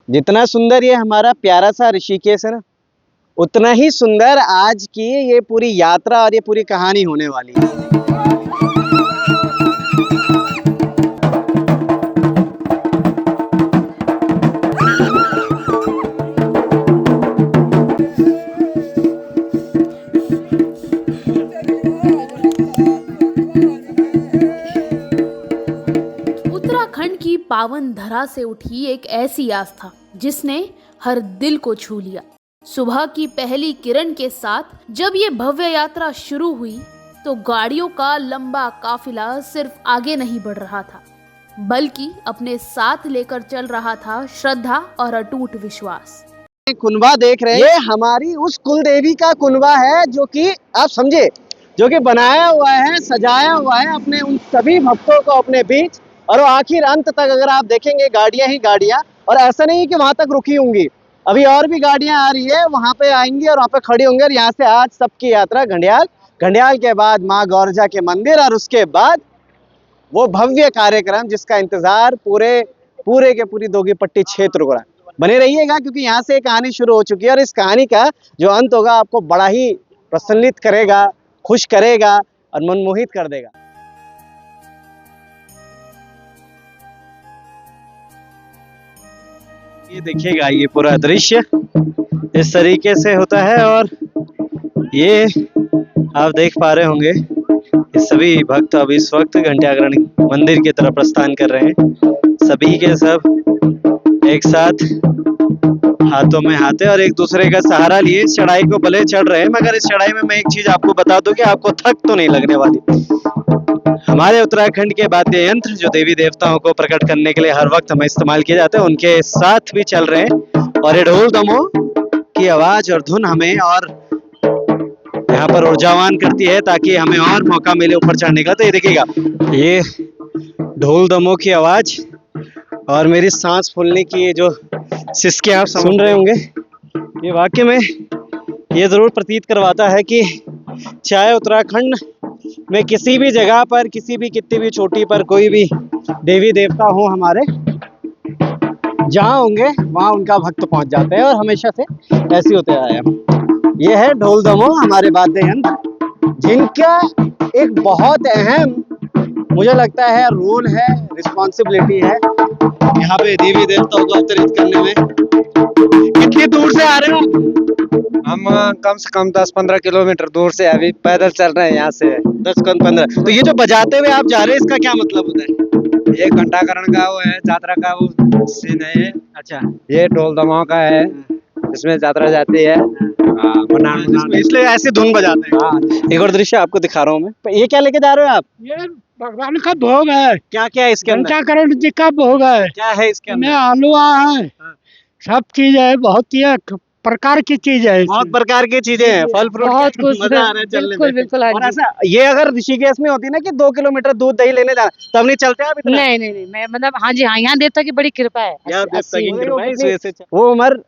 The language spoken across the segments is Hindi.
जितना सुंदर ये हमारा प्यारा सा ऋषिकेश है ना, उतना ही सुंदर आज की ये पूरी यात्रा और ये पूरी कहानी होने वाली है। उत्तराखंड की पावन धरा से उठी एक ऐसी आस्था जिसने हर दिल को छू लिया। सुबह की पहली किरण के साथ जब ये भव्य यात्रा शुरू हुई तो गाड़ियों का लंबा काफिला सिर्फ आगे नहीं बढ़ रहा था, बल्कि अपने साथ लेकर चल रहा था श्रद्धा और अटूट विश्वास। कुनबा देख रहे हैं, ये हमारी उस कुल देवी का कुनबा है जो कि आप समझे, जो कि बनाया हुआ है, सजाया हुआ है अपने उन सभी भक्तों को अपने बीच। और वो आखिर अंत तक अगर आप देखेंगे गाड़ियां ही गाड़ियां, और ऐसा नहीं कि वहां तक रुकी होंगी, अभी और भी गाड़ियां आ रही है, वहां पे आएंगी और वहां पे खड़ी होंगी। और यहाँ से आज सबकी यात्रा घंडियाल, घंडियाल के बाद माँ गौरजा के मंदिर, और उसके बाद वो भव्य कार्यक्रम जिसका इंतजार पूरे के पूरी दोगी पट्टी क्षेत्र को रहा। बने रहिएगा क्योंकि यहाँ से एक कहानी शुरू हो चुकी है और इस कहानी का जो अंत होगा आपको बड़ा ही प्रसन्नित करेगा, खुश करेगा और मनमोहित कर देगा। ये देखिएगा, ये पूरा दृश्य इस तरीके से होता है और ये आप देख पा रहे होंगे ये सभी भक्त अब इस वक्त घंटाघरण मंदिर की तरफ प्रस्थान कर रहे हैं। सभी के सब एक साथ हाथों में हाथे और एक दूसरे का सहारा लिए इस चढ़ाई को भले चढ़ रहे हैं, मगर इस चढ़ाई में मैं एक चीज आपको बता दूं कि आपको थक तो नहीं लगने वाली। हमारे उत्तराखंड के वाद्य यंत्र जो देवी देवताओं को प्रकट करने के लिए हर वक्त हमें इस्तेमाल किए जाते हैं, उनके साथ भी चल रहे हैं और ये ढोल दमोह की आवाज और धुन हमें और यहाँ पर ऊर्जावान करती है ताकि हमें और मौका मिले ऊपर चढ़ने का। तो ये देखिएगा, ये ढोल दमोह की आवाज और मेरी सांस फूलने की ये जो सिसके आप सुन रहे होंगे, ये वाकई में ये जरूर प्रतीत करवाता है कि चाहे उत्तराखंड में किसी भी जगह पर, किसी भी कितनी भी चोटी पर कोई भी देवी देवता हो हमारे, जहाँ होंगे वहाँ उनका भक्त पहुंच जाते हैं और हमेशा से ऐसे होते आए हैं। ये है ढोल दमोह, हमारे वाद्य यंत्र, जिनका एक बहुत अहम मुझे लगता है रोल है, रिस्पॉन्सिबिलिटी है यहाँ पे देवी देवताओं को अवतरित करने में। कितनी दूर से आ रहे हो? हम कम से कम 10-15 किलोमीटर दूर से अभी पैदल चल रहे हैं यहाँ से। 10-15। तो ये जो बजाते हुए आप जा रहे हैं, इसका क्या मतलब होता है? ये घंटाकरण का वो है, यात्रा का वो सीन है। अच्छा, ये ढोल दमोह का है, इसमें यात्रा जाती है। इसलिए ऐसी धुन बजाते हैं। हाँ। एक और दृश्य आपको दिखा रहा हूँ मैं। ये क्या लेके जा रहे हो आप? ये भगवान का भोग है। क्या क्या है इसके अंदर? घंटाकरण जी का भोग है। क्या है इसके इसमें अंदर? हलवा है, सब चीज है, बहुत ही प्रकार की चीज है। बहुत प्रकार की चीजें हैं, फल फ्रूट, बहुत कुछ, मजा आ रहा है चलने में। बिल्कुल। और ऐसा ये अगर ऋषिकेश में होती ना कि 2 किलोमीटर दूध दही लेने जाना, तब नहीं चलते आप इतना? नहीं, मैं मतलब हाँ जी, हाँ, यहाँ देवता की बड़ी कृपा है। यहाँ देवता की 80 कृपा है, इस वजह से वो उम्र,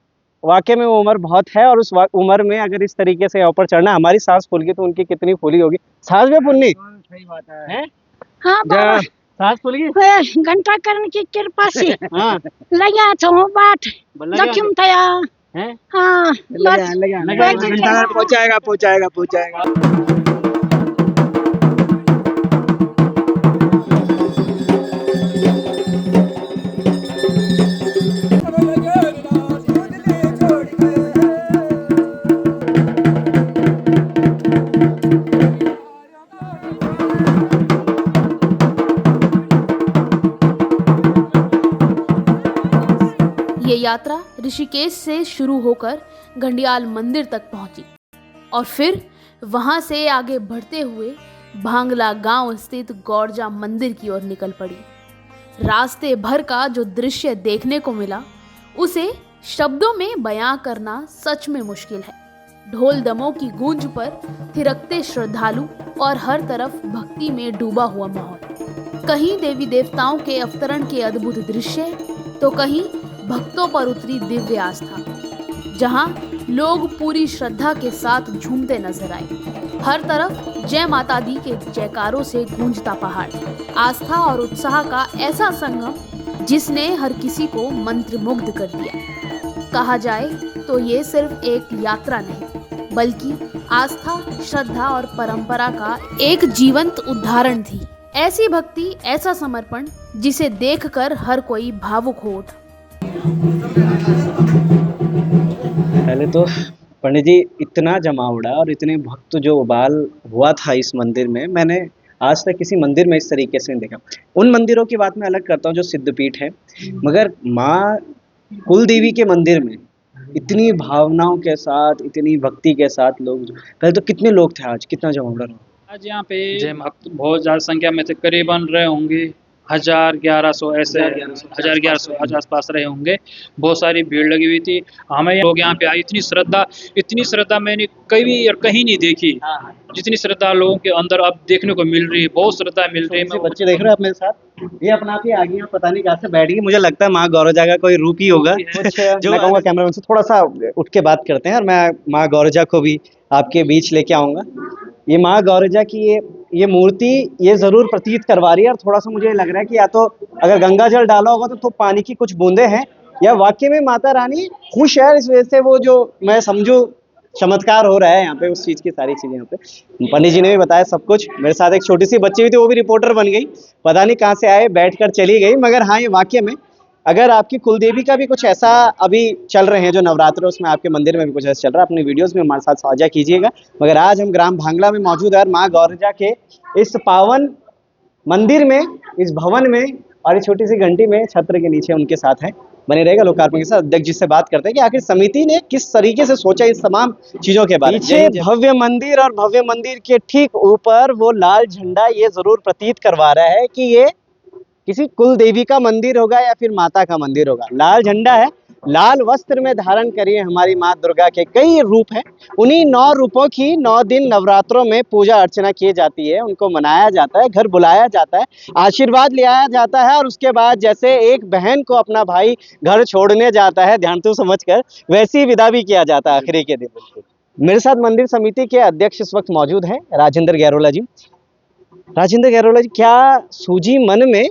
वाकई में वो उम्र बहुत है। और उस उम्र में अगर इस तरीके से ऊपर चढ़ना, हमारी सांस फूल गई तो उनकी कितनी फूली होगी। सांस भी फूलनी सही बात है। हाँ बाबा, सांस फूल गई। घंटाकरण की कृपा से हाँ, लगा छो बाट दक्षिण थया। हैं? हाँ, लगा पहुंचाएगा। ये यात्रा ऋषिकेश से शुरू होकर घंडियाल मंदिर तक पहुंची और फिर वहां से आगे बढ़ते हुए भांगला गांव स्थित गौरजा मंदिर की ओर निकल पड़ी। रास्ते भर का जो दृश्य देखने को मिला उसे शब्दों में बयां करना सच में मुश्किल है। ढोल दमोह की गूंज पर थिरकते श्रद्धालु और हर तरफ भक्ति में डूबा हुआ माहौल। कहीं देवी देवताओं के अवतरण के अद्भुत दृश्य तो कहीं भक्तों पर उतरी दिव्य आस्था, जहां लोग पूरी श्रद्धा के साथ झूमते नजर आए। हर तरफ जय माता दी के जयकारों से गूंजता पहाड़, आस्था और उत्साह का ऐसा संगम जिसने हर किसी को मंत्रमुग्ध कर दिया। कहा जाए तो ये सिर्फ एक यात्रा नहीं, बल्कि आस्था, श्रद्धा और परंपरा का एक जीवंत उदाहरण थी। ऐसी भक्ति, ऐसा समर्पण जिसे देखकर हर कोई भावुक हो उठा। पहले तो पंडित जी इतना जमावड़ा और इतने भक्त जो उबाल हुआ था इस मंदिर में, मैंने आज तक किसी मंदिर में इस तरीके से नहीं देखा। उन मंदिरों की बात मैं अलग करता हूँ जो सिद्धपीठ है, मगर माँ कुल देवी के मंदिर में इतनी भावनाओं के साथ, इतनी भक्ति के साथ लोग, पहले तो कितने लोग थे, आज कितना जमावड़ा रहा। आज यहाँ पे भक्त बहुत ज़्यादा संख्या में थे, करीबन रहे होंगे 1000-1100 ऐसे 1000-1100 आज आसपास रहे होंगे। बहुत सारी भीड़ लगी हुई थी। हमें लोग यहाँ पे आए, इतनी श्रद्धा मैंने कभी और कहीं नहीं देखी जितनी श्रद्धा लोगों के अंदर अब देखने को मिल रही है। बहुत श्रद्धा मिल रही है। बच्चे देख रहे हो आप मेरे साथ, ये अपना आप ही आ गई हैं, पता नहीं कहाँ से बैठ गई। मुझे लगता है माँ गौरजा का कोई रूप ही होगा कुछ। जो मैं कहूँगा कैमरामैन से थोड़ा सा उठ के बात करते हैं और मैं माँ गौरजा को भी आपके बीच लेके आऊँगा। ये माँ गौरजा की ये मूर्ति ये ज़रूर प्रतीत करवा रही है, और थोड़ा सा मुझे लग रहा है कि या तो अगर गंगा जल डाला होगा तो पानी की कुछ बूंदे हैं, या वाकई में माता रानी खुश है इस वजह से वो जो मैं समझूं चमत्कार हो रहा है यहाँ पे, उस चीज़ की सारी चीज़ें यहाँ पे पंडित जी ने भी बताया सब कुछ। मेरे साथ एक छोटी सी बच्ची भी थी, वो भी रिपोर्टर बन गई, पता नहीं कहाँ से आए, बैठ कर चली गई। मगर हाँ, ये वाकई में अगर आपकी कुलदेवी का भी कुछ ऐसा अभी चल रहे हैं जो नवरात्र, उसमें आपके मंदिर में भी कुछ ऐसा चल रहा है, अपनी वीडियोस में हमारे साथ साझा कीजिएगा। मगर आज हम ग्राम भांगला में मौजूद है और माँ गौरजा के इस पावन मंदिर में, इस भवन में और इस छोटी सी घंटी में छत्र के नीचे उनके साथ है। बने रहेगा लोकार्पण के साथ। अध्यक्ष जी से बात करते हैं कि आखिर समिति ने किस तरीके से सोचा इस तमाम चीजों के बारे में। पीछे भव्य मंदिर और भव्य मंदिर के ठीक ऊपर वो लाल झंडा ये जरूर प्रतीत करवा रहा है कि ये किसी कुल देवी का मंदिर होगा या फिर माता का मंदिर होगा। लाल झंडा है, लाल वस्त्र में धारण करिए हमारी माँ दुर्गा के कई रूप हैं। उन्हीं 9 रूपों की 9 दिन नवरात्रों में पूजा अर्चना की जाती है, उनको मनाया जाता है, घर बुलाया जाता है, आशीर्वाद लिया जाता है, और उसके बाद जैसे एक बहन को अपना भाई घर छोड़ने जाता है ध्यान तो समझ कर, वैसी विदा भी किया जाता है आखिरी के दिन। मेरे साथ मंदिर समिति के अध्यक्ष इस वक्त मौजूद हैं, राजेंद्र गैरोला जी। राजेंद्र गैरोला जी, क्या सूझी मन में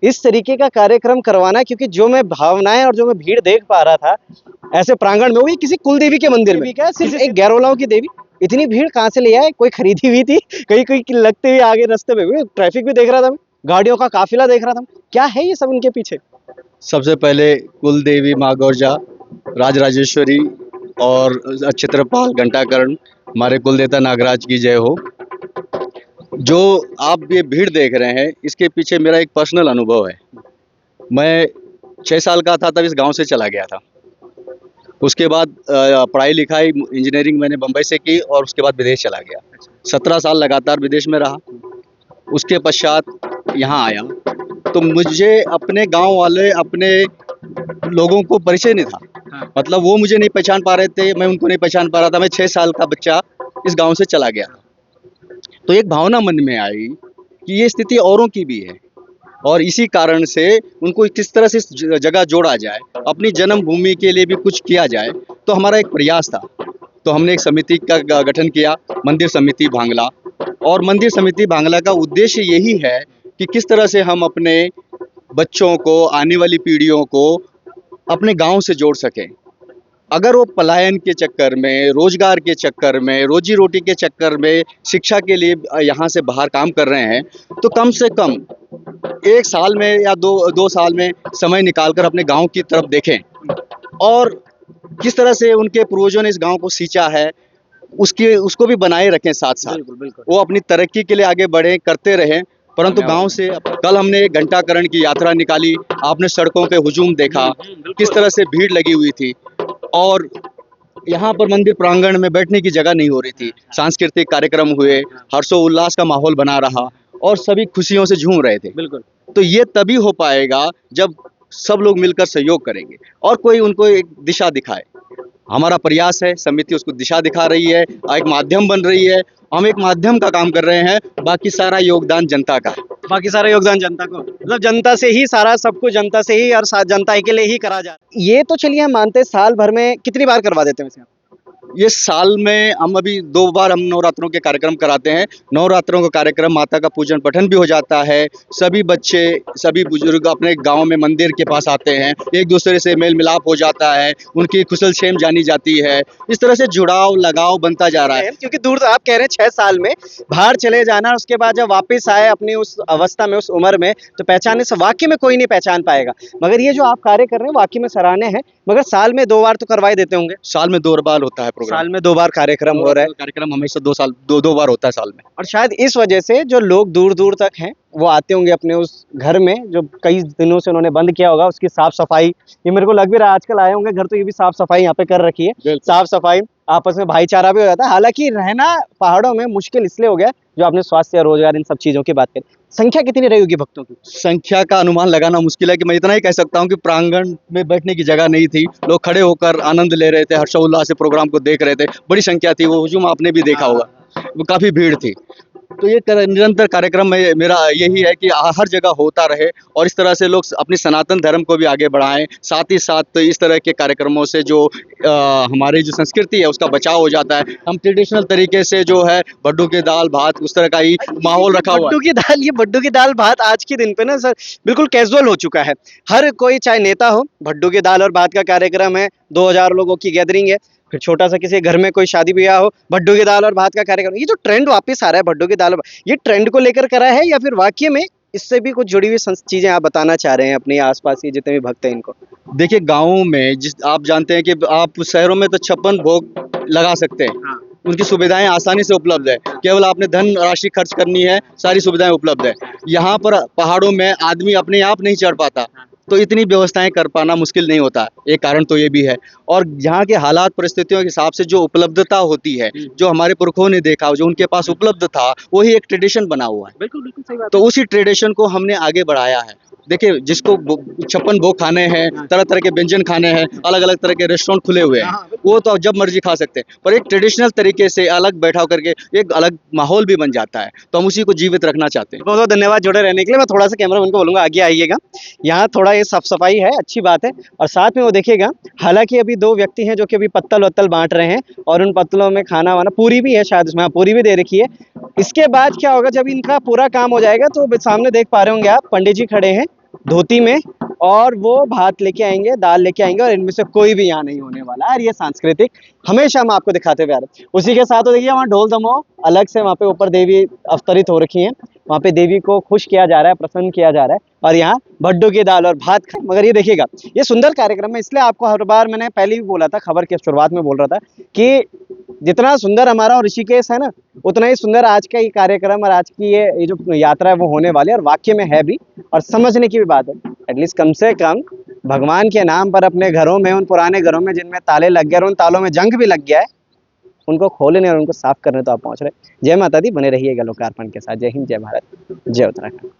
इस तरीके का कार्यक्रम करवाना? क्योंकि जो मैं भावनाएं और जो मैं भीड़ देख पा रहा था ऐसे प्रांगण में, वो भी किसी कुल देवी के मंदिर में, क्या सिर्फ एक गैरोलाओं की देवी, इतनी भीड़ कहाँ से ले आए? कोई खरीदी हुई थी? कहीं लगते हुए आगे रास्ते में ट्रैफिक भी देख रहा था, गाड़ियों का काफिला देख रहा था, क्या है ये सब उनके पीछे? सबसे पहले कुल देवी माँ गौरजा, राजराजेश्वरी और क्षेत्रपाल घंटाकर्ण, हमारे कुलदेवता नागराज की जय हो। जो आप ये भीड़ देख रहे हैं, इसके पीछे मेरा एक पर्सनल अनुभव है। मैं 6 साल का था तब इस गांव से चला गया था। उसके बाद पढ़ाई लिखाई इंजीनियरिंग मैंने बम्बई से की और उसके बाद विदेश चला गया। 17 साल लगातार विदेश में रहा। उसके पश्चात यहाँ आया तो मुझे अपने गांव वाले, अपने लोगों को परिचय नहीं था। मतलब वो मुझे नहीं पहचान पा रहे थे, मैं उनको नहीं पहचान पा रहा था। मैं 6 साल का बच्चा इस गांव से चला गया। तो एक भावना मन में आई कि ये स्थिति औरों की भी है और इसी कारण से उनको किस तरह से इस जगह जोड़ा जाए, अपनी जन्मभूमि के लिए भी कुछ किया जाए। तो हमारा एक प्रयास था, तो हमने एक समिति का गठन किया, मंदिर समिति भांगला। और मंदिर समिति भांगला का उद्देश्य यही है कि किस तरह से हम अपने बच्चों को, आने वाली पीढ़ियों को अपने गांव से जोड़ सकें। अगर वो पलायन के चक्कर में, रोजगार के चक्कर में, रोजी रोटी के चक्कर में, शिक्षा के लिए यहाँ से बाहर काम कर रहे हैं, तो कम से कम 1 साल में या 2 साल में समय निकालकर अपने गांव की तरफ देखें और किस तरह से उनके पूर्वजों ने इस गांव को सींचा है उसको भी बनाए रखें साथ साथ। वो अपनी तरक्की के लिए आगे बढ़े, करते रहें, परंतु गांव से। कल हमने एक घंटाकरण की यात्रा निकाली, आपने सड़कों पे हुजूम देखा, किस तरह से भीड़ लगी हुई थी और यहाँ पर मंदिर प्रांगण में बैठने की जगह नहीं हो रही थी। सांस्कृतिक कार्यक्रम हुए, हर्षोल्लास का माहौल बना रहा और सभी खुशियों से झूम रहे थे। बिल्कुल। तो ये तभी हो पाएगा जब सब लोग मिलकर सहयोग करेंगे और कोई उनको एक दिशा दिखाए। हमारा प्रयास है, समिति उसको दिशा दिखा रही है, एक माध्यम बन रही है। हम एक माध्यम का काम कर रहे हैं, बाकी सारा योगदान जनता का है। बाकी सारा योगदान जनता को, मतलब जनता से ही सारा सब कुछ, जनता से ही और जनता के लिए ही करा जाता है। ये तो चलिए हम मानते, साल भर में कितनी बार करवा देते हैं वैसे? ये साल में हम अभी 2 बार हम नवरात्रों के कार्यक्रम कराते हैं। नवरात्रों का कार्यक्रम, माता का पूजन पठन भी हो जाता है। सभी बच्चे, सभी बुजुर्ग अपने गांव में मंदिर के पास आते हैं, एक दूसरे से मेल मिलाप हो जाता है, उनकी कुशलक्षेम जानी जाती है। इस तरह से जुड़ाव लगाव बनता जा रहा है। क्योंकि दूर आप कह रहे हैं 6 साल में बाहर चले जाना, उसके बाद जब वापस आए अपनी उस अवस्था में, उस उम्र में, तो पहचानने से वाकई में कोई नहीं पहचान पाएगा। मगर ये जो आप कार्य कर रहे हैं वाकई में सराहनीय है। मगर साल में 2 बार तो करवाई देते होंगे। साल में 2 बार होता है प्रोग्राम। साल में 2 बार कार्यक्रम हो रहा है। कार्यक्रम हमेशा 2 बार होता है साल में। और शायद इस वजह से जो लोग दूर दूर तक हैं वो आते होंगे अपने उस घर में जो कई दिनों से उन्होंने बंद किया होगा, उसकी साफ सफाई। ये मेरे को लग भी रहा है आजकल आए होंगे घर तो ये भी साफ सफाई यहाँ पे कर रखी है। साफ सफाई, आपस में भाईचारा भी हो जाता है। हालांकि रहना पहाड़ों में मुश्किल इसलिए हो गया जो आपने स्वास्थ्य, रोजगार, इन सब चीजों की बात करी। संख्या कितनी रही होगी भक्तों की? संख्या का अनुमान लगाना मुश्किल है कि मैं इतना ही कह सकता हूँ कि प्रांगण में बैठने की जगह नहीं थी। लोग खड़े होकर आनंद ले रहे थे, हर्षोल्लास से प्रोग्राम को देख रहे थे। बड़ी संख्या थी, वो हुजूम आपने भी देखा होगा, वो काफी भीड़ थी। तो ये निरंतर कार्यक्रम में मेरा यही है कि हर जगह होता रहे और इस तरह से लोग अपनी सनातन धर्म को भी आगे बढ़ाएं। साथ ही साथ इस तरह के कार्यक्रमों से जो हमारी जो संस्कृति है उसका बचाव हो जाता है। हम ट्रेडिशनल तरीके से जो है भड्डू की दाल भात, उस तरह का ही माहौल रखा हुआ है। भड्डू की दाल, ये भड्डू की दाल भात आज के दिन पे ना सर बिल्कुल कैजुअल हो चुका है। हर कोई, चाहे नेता हो, भड्डू की दाल और भात का कार्यक्रम है, 2000 लोगों की गैदरिंग है, फिर छोटा सा किसी घर में कोई शादी ब्याह हो, भड्डू की दाल और भात का कार्यक्रम। ये जो ट्रेंड वापस आ रहा है भड्डू की दाल और ये ट्रेंड को लेकर करा है या फिर वाकई में इससे भी कुछ जुड़ी हुई चीजें आप बताना चाह रहे हैं अपने आसपास के जितने भी भक्त हैं इनको? देखिए, गाँव में जिस आप जानते हैं कि आप शहरों में तो 56 भोग लगा सकते हैं। उनकी सुविधाएं आसानी से उपलब्ध है, केवल आपने धन राशि खर्च करनी है, सारी सुविधाएं उपलब्ध है। यहाँ पर पहाड़ों में आदमी अपने आप नहीं चढ़ पाता, तो इतनी व्यवस्थाएं कर पाना मुश्किल नहीं होता। एक कारण तो ये भी है। और यहाँ के हालात परिस्थितियों के हिसाब से जो उपलब्धता होती है, जो हमारे पुरखों ने देखा, जो उनके पास उपलब्ध था, वही एक ट्रेडिशन बना हुआ है। बिल्कुल बिल्कुल सही बात। तो उसी ट्रेडिशन को हमने आगे बढ़ाया है। देखिए, जिसको 56 भोग खाने हैं, तरह तरह के व्यंजन खाने हैं, अलग अलग तरह के रेस्टोरेंट खुले हुए हैं, वो तो जब मर्जी खा सकते हैं। पर एक ट्रेडिशनल तरीके से अलग बैठा करके एक अलग माहौल भी बन जाता है, तो हम उसी को जीवित रखना चाहते हैं। बहुत बहुत धन्यवाद जुड़े रहने के लिए। मैं थोड़ा सा कैमरामैन को बोलूंगा आगे आइएगा। यहाँ थोड़ा ये साफ सफाई है, अच्छी बात है। और साथ में वो देखिएगा, हालांकि अभी 2 व्यक्ति हैं जो कि अभी पत्तल वत्तल बांट रहे हैं और उन पत्तलों में खाना वाना, पूरी भी है शायद उसमें, पूरी भी दे रखी है। इसके बाद क्या होगा, जब इनका पूरा काम हो जाएगा तो सामने देख पा रहे होंगे आप, पंडित जी खड़े हैं धोती में और वो भात लेके आएंगे, दाल लेके आएंगे और इनमें से कोई भी यहाँ नहीं होने वाला है। और ये सांस्कृतिक हमेशा हम आपको दिखाते हुए आ रहे हैं। उसी के साथ तो देखिए वहाँ ढोल दमो अलग से वहाँ पे ऊपर देवी अवतरित हो रखी हैं, वहाँ पे देवी को खुश किया जा रहा है, प्रसन्न किया जा रहा है। और यहाँ भड्डू की दाल और भात। मगर ये देखिएगा, ये सुंदर कार्यक्रम है, इसलिए आपको हर बार मैंने पहले भी बोला था, खबर के शुरुआत में बोल रहा था कि जितना सुंदर हमारा ऋषिकेश है ना, उतना ही सुंदर आज का ये कार्यक्रम और आज की ये जो यात्रा है वो होने वाली है। और वाकई में है भी, और समझने की भी बात है। एटलीस्ट कम से कम भगवान के नाम पर अपने घरों में, उन पुराने घरों में जिनमें ताले लग गए और उन तालों में जंग भी लग गया है, उनको खोलने और उनको साफ करने तो आप पहुंच रहे। जय माता दी, बने रहिएगा लोकार्पण के साथ। जय हिंद, जय भारत, जय उत्तराखंड।